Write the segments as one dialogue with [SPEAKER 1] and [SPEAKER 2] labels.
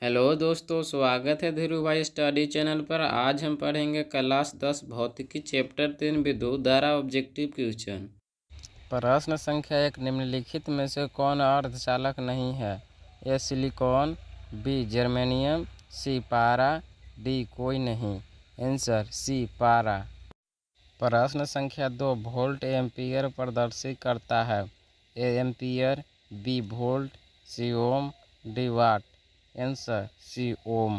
[SPEAKER 1] Hello दोस्तों, स्वागत है धीरू भाई स्टडी चैनल पर। आज हम पढ़ेंगे क्लास 10 भौतिकी चैप्टर 3 विद्युत धारा ऑब्जेक्टिव क्वेश्चन। प्रश्न संख्या 1, निम्नलिखित में से कौन अर्धचालक नहीं है? ए सिलिकॉन, बी जर्मेनियम, सी पारा, डी कोई नहीं। आंसर सी पारा। प्रश्न संख्या 2, वोल्ट एम्पीयर प्रदर्शित करता है? A ampere, B volt, C ohm, D watt. Answer C ohm.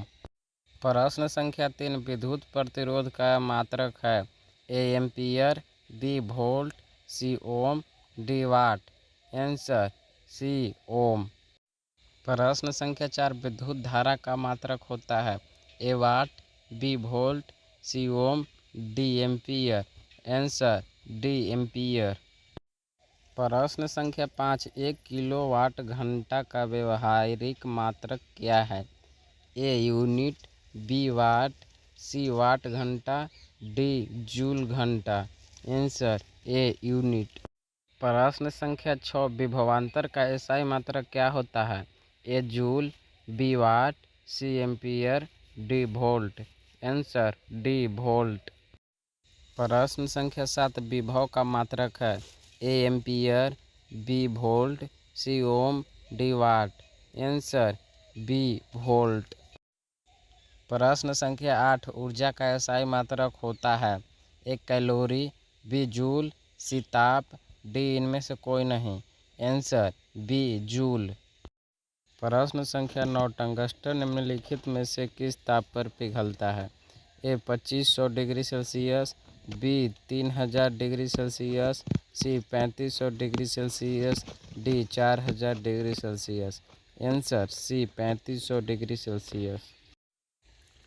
[SPEAKER 1] प्रश्न संख्या 3, विद्युत प्रतिरोध का मात्रक है? A ampere, B volt, C ohm, D watt. Answer C ohm. प्रश्न संख्या 4, विद्युत धारा का मात्रक होता है? A watt, B volt, C ohm, D ampere. Answer D ampere. प्रश्न संख्या 5, 1 किलोवाट घंटा का व्यवहारिक मात्रक क्या है? ए यूनिट, बी वाट, सी वाट घंटा, डी जूल घंटा। Answer a unit. प्रश्न संख्या 6, विभवांतर का एसआई मात्रक क्या होता है? A joule, B watt, C ampere, D volt. Answer D volt. प्रश्न संख्या 7, विभव का मात्रक है? A ampere, B volt, C ohm, D watt. Answer B volt. प्रश्न संख्या 8, ऊर्जा का एसआई मात्रक होता है? A calorie, B joule, C ताप, डी इनमें से कोई नहीं। Answer B joule. प्रश्न संख्या 9, टंगस्टन निम्नलिखित में से किस ताप पर पिघलता है? A 2500 degree Celsius, B 3000 degree Celsius, C 3500 degree Celsius, D 4000 degree Celsius. Answer C 3500 degree Celsius.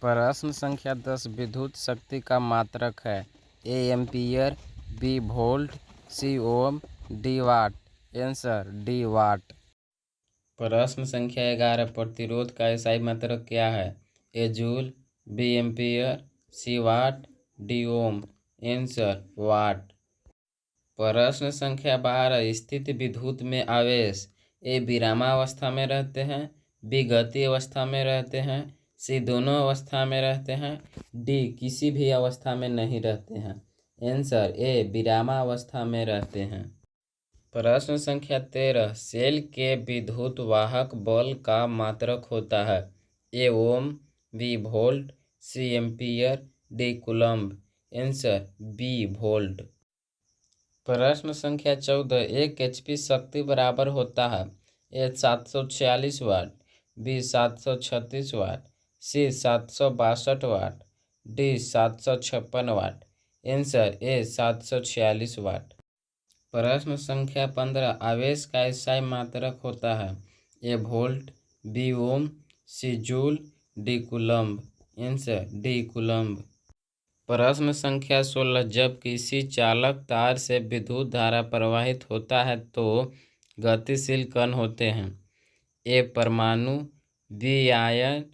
[SPEAKER 1] प्रश्न संख्या 10, विद्युत शक्ति का मात्रक है? A ampere, B volt, C ohm, D watt. Answer D watt. प्रश्न संख्या 11, प्रतिरोध का एसआई मात्रक क्या है? A joule, B ampere, C watt, D ohm. Answer watt. प्रश्न संख्या 12, स्थित विद्युत में आवेश ए विरामावस्था में रहते हैं, बी गति अवस्था में रहते हैं, सी दोनों अवस्था में रहते हैं, डी किसी भी अवस्था में नहीं रहते हैं। आंसर ए विरामावस्था में रहते हैं। प्रश्न संख्या 13, सेल के विद्युत वाहक बल का मात्रक होता है? A ohm, B volt, C ampere, D coulomb. Answer B volt. प्रश्न संख्या 14, 1 HP शक्ति बराबर होता है? A 746 watt, B 736 watt, C 762 watt, D 756 watt. Answer A 746 watt. प्रश्न संख्या 15, आवेश का एसआई मात्रक होता है? A volt, B ohm, C joule, D coulomb. Answer D coulomb. प्रश्न संख्या 16, जब किसी चालक तार से विद्युत धारा प्रवाहित होता है तो गतिशील कण होते हैं? ए परमाणु, B ion,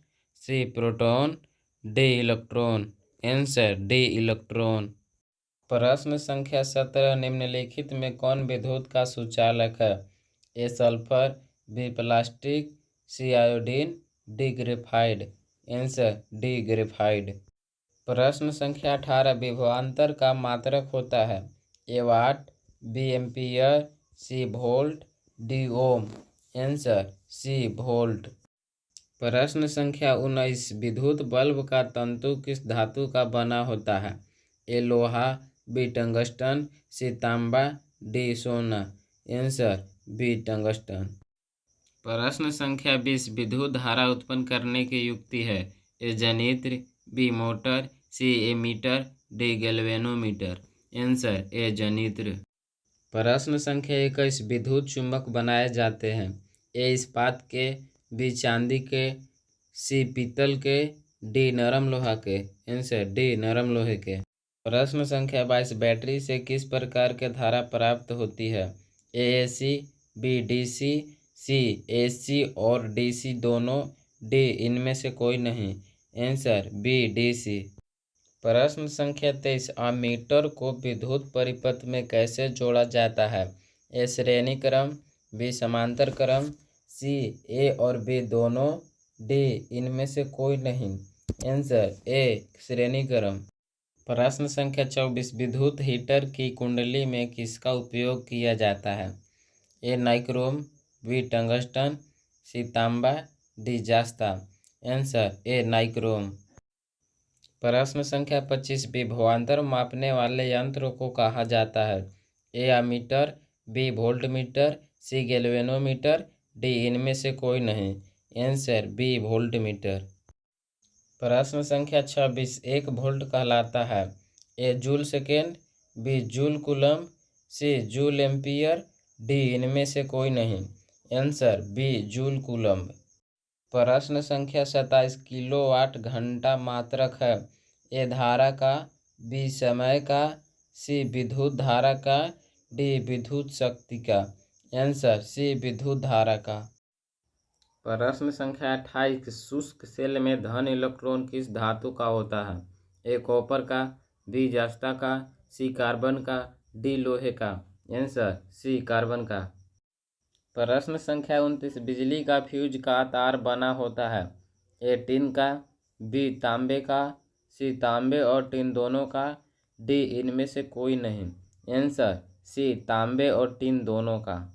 [SPEAKER 1] C proton, D electron. Answer D electron. प्रश्न संख्या 17, निम्नलिखित में कौन विद्युत का सुचालक है? A sulphur, B plastic, C iodine, D graphite. Answer D graphite. प्रश्न संख्या 18, विभवांतर का मात्रक होता है? A watt, B ampere, C volt, D ohm. Answer C volt. प्रश्न संख्या 19, विद्युत बल्ब का तंतु किस धातु का बना होता है? ए लोहा, बी टंगस्टन, सी तांबा, डी सोना। Answer B tungsten. प्रश्न संख्या 20, विद्युत धारा उत्पन्न करने की युक्ति है? ए जनित्र, B motor, C ammeter, D galvanometer. Answer A जनित्र। प्रश्न संख्या 21, विद्युत चुंबक बनाए जाते हैं? ए इस्पात के, बी चांदी के, सी पीतल के, डी नरम लोहा के। आंसर डी नरम लोहे के। प्रश्न संख्या 22, बैटरी से किस प्रकार के धारा प्राप्त होती है? A AC, B DC, C AC और डीसी दोनों, डी इनमें से कोई नहीं। Answer B DC. प्रश्न संख्या 23, अमीटर को विद्युत परिपथ में कैसे जोड़ा जाता है? ए श्रेणी क्रम, बी समांतर क्रम, सी ए और बी दोनों, डी इनमें से कोई नहीं। आंसर ए श्रेणी क्रम। प्रश्न संख्या 24 विद्युत हीटर की कुंडली में किसका उपयोग किया जाता है? A nichrome, B tungsten, C तांबा, डी जास्ता। Answer A nichrome. प्रश्न संख्या 25 विभवांतर मापने वाले यंत्र को कहा जाता है? A ammeter, B voltmeter, C galvanometer, D इनमें से कोई नहीं। Answer B voltmeter. प्रश्न संख्या 26 1 वोल्ट कहलाता है? A joule second, B joule coulomb, C joule ampere, D इनमें से कोई नहीं। Answer B joule coulomb. प्रश्न संख्या 27 किलोवाट घंटा मात्रक है? ए धारा का, बी समय का, सी विद्युत धारा का, डी विद्युत शक्ति का। आंसर सी विद्युत धारा का। प्रश्न संख्या 28 शुष्क सेल में धन इलेक्ट्रॉन किस धातु का होता है? ए कॉपर का, बी जस्ता का, सी कार्बन का, डी लोहे का। आंसर सी कार्बन का। प्रश्न संख्या 29 बिजली का फ्यूज का तार बना होता है? ए टिन का, बी तांबे का, सी तांबे और टिन दोनों का, डी इनमें से कोई नहीं। आंसर सी तांबे और टिन दोनों का।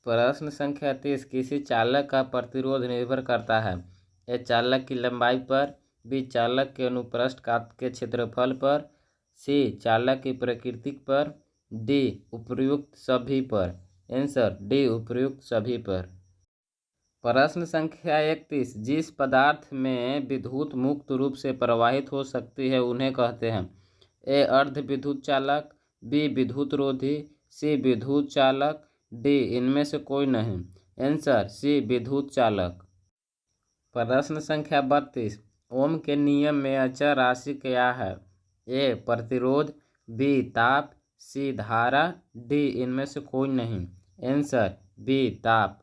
[SPEAKER 1] प्रश्न संख्या 30 किसी चालक का प्रतिरोध निर्भर करता है? ए चालक की लंबाई पर, बी चालक के अनुप्रस्थ काट के क्षेत्रफल पर, सी चालक की प्रकृति पर, डी उपर्युक्त सभी पर। आंसर डी उपर्युक्त सभी पर। प्रश्न संख्या 31 जिस पदार्थ में विद्युत मुक्त रूप से प्रवाहित हो सकती है उन्हें कहते हैं? ए अर्ध विद्युत चालक, बी विद्युत रोधी, सी विद्युत चालक, डी इनमें से कोई नहीं। आंसर सी विद्युत चालक। प्रश्न संख्या 32 ओम के नियम में अचर राशि क्या है? ए प्रतिरोध, बी ताप, सी धारा, डी इनमें से कोई नहीं। आंसर बी ताप।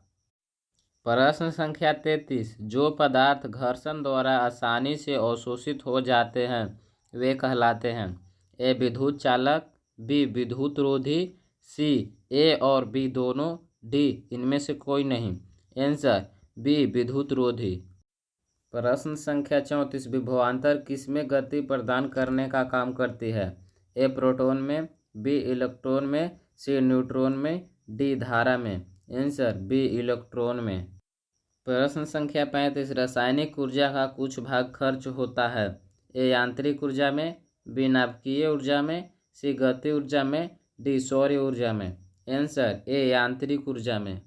[SPEAKER 1] प्रश्न संख्या 33 जो पदार्थ घर्षण द्वारा आसानी से अवशोषित हो जाते हैं वे कहलाते हैं? ए विद्युत चालक, बी विद्युत रोधी, सी ए और बी दोनों, डी इनमें से कोई नहीं। आंसर बी विद्युत रोधी। प्रश्न संख्या 34 विभवांतर किसमें गति प्रदान करने का काम करती है? ए प्रोटॉन में, बी इलेक्ट्रॉन में, सी न्यूट्रॉन में, डी धारा में। आंसर बी इलेक्ट्रॉन में। प्रश्न संख्या 35 रासायनिक ऊर्जा का कुछ भाग खर्च होता है? ए यांत्रिक ऊर्जा में, बी नाभिकीय ऊर्जा में, सी गति ऊर्जा में, डी सौर ऊर्जा में। आंसर ए यांत्रिक ऊर्जा में।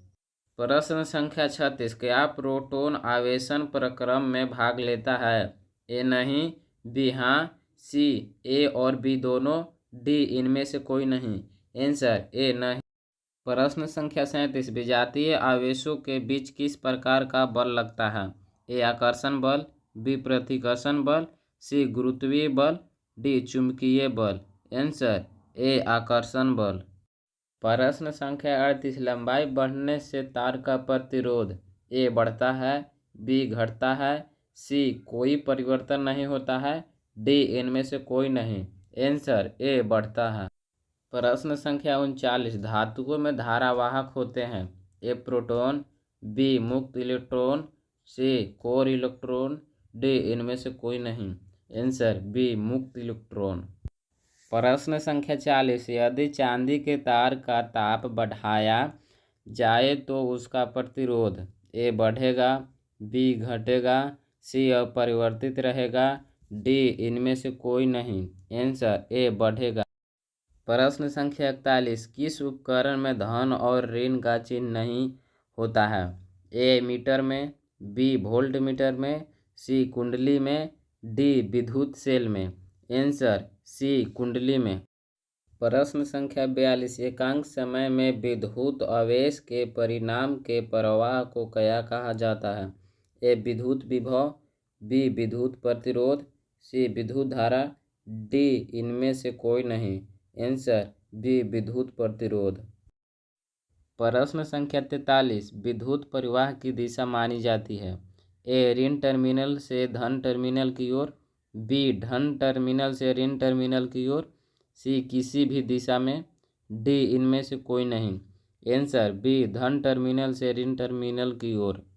[SPEAKER 1] प्रश्न संख्या 36 क्या प्रोटॉन आवेशन प्रक्रम में भाग लेता है? ए नहीं, बी हाँ, सी ए और बी दोनों, डी इनमें से कोई नहीं। आंसर ए नहीं। प्रश्न संख्या 37 विजातीय आवेशों के बीच किस प्रकार का बल लगता है? ए आकर्षण बल, बी प्रतिकर्षण बल, सी गुरुत्वीय बल, डी चुंबकीय बल। आंसर ए आकर्षण बल। प्रश्न संख्या 38 लंबाई बढ़ने से तार का प्रतिरोध ए बढ़ता है, बी घटता है, सी कोई परिवर्तन नहीं होता है, डी इनमें से कोई नहीं। आंसर ए बढ़ता है। प्रश्न संख्या 39 धातुओं में धारावाहक होते हैं? ए प्रोटॉन, बी मुक्त इलेक्ट्रॉन, सी कोर इलेक्ट्रॉन, डी इनमें से कोई नहीं। आंसर बी मुक्त इलेक्ट्रॉन। प्रश्न संख्या 40 यदि चांदी के तार का ताप बढ़ाया जाए तो उसका प्रतिरोध ए बढ़ेगा, बी घटेगा, सी अपरिवर्तित रहेगा, डी इनमें से कोई नहीं। आंसर ए बढ़ेगा। प्रश्न संख्या 41 किस उपकरण में धन और ऋण का चिन्ह नहीं होता है? ए मीटर में, बी वोल्ट मीटर में, सी कुंडली में, डी विद्युत सेल में। आंसर सी कुंडली में। प्रश्न संख्या 42 एकांक समय में विद्युत आवेश के परिणाम के प्रवाह को क्या कहा जाता है? ए विद्युत विभव, बी विद्युत प्रतिरोध, सी विद्युत धारा, डी इनमें से कोई नहीं। आंसर बी विद्युत प्रतिरोध। प्रश्न संख्या 43 विद्युत प्रवाह की दिशा मानी जाती है? ए ऋण टर्मिनल से धन टर्मिनल की ओर, बी धन टर्मिनल से ऋण टर्मिनल की ओर, सी किसी भी दिशा में, डी इनमें से कोई नहीं। आंसर बी धन टर्मिनल से ऋण टर्मिनल की ओर।